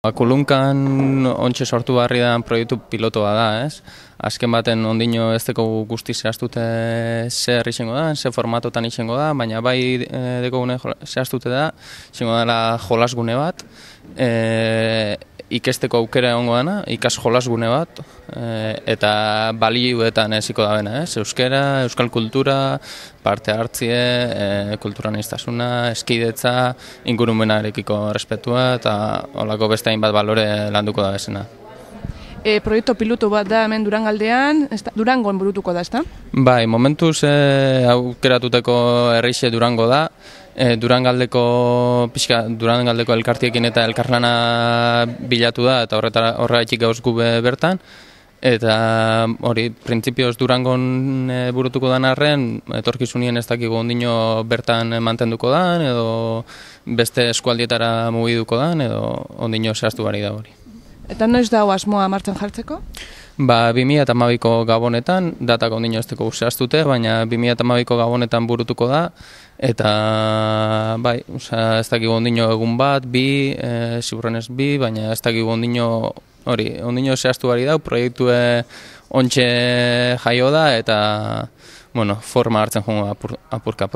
Kulunkan ontxe sortu barri da proiektu pilotoa da, ez? Azken baten ondino ez deko guzti zehaztute zer izango da, zer formatotan izango da, baina bai dekogune zehaztute da, izango dela jolasgune bat, ikesteko aukera egongo dana, ikas jolasgune bat, eta balioetan eziko da bena, ez? Euskera, euskal kultura, parte hartzie, kulturaniztasuna, eskidetza, ingurumenarekiko respetua eta holako beste hainbat balore landuko da bezena. Proiektu pilotu bat da hemen Durangaldean, Durangon burutuko da, ezta? Bai, momentuz aukeratuteko herrixe Durango da. Durangaldeko elkartiekin eta elkarlana bilatu da eta horregatik gauz gube bertan. Eta hori, printzipioz Durangon burutuko dan arren, etorkizunien ez dakigu ondino bertan mantenduko dan, edo beste eskualdietara mugiduko dan, edo ondino zehaztu bari da hori. Eta noiz dago asmoa martxan jartzeko? 2012ko gabonetan, datak ondino ez deko zehaztute, baina 2012ko gabonetan burutuko da, eta bai, ez dakigu ondino egun bat, ziburrenez bi, baina ez dakigu ondino zehaztu bari da, proiektue ontxe jaio da, eta forma hartzen joango apurka.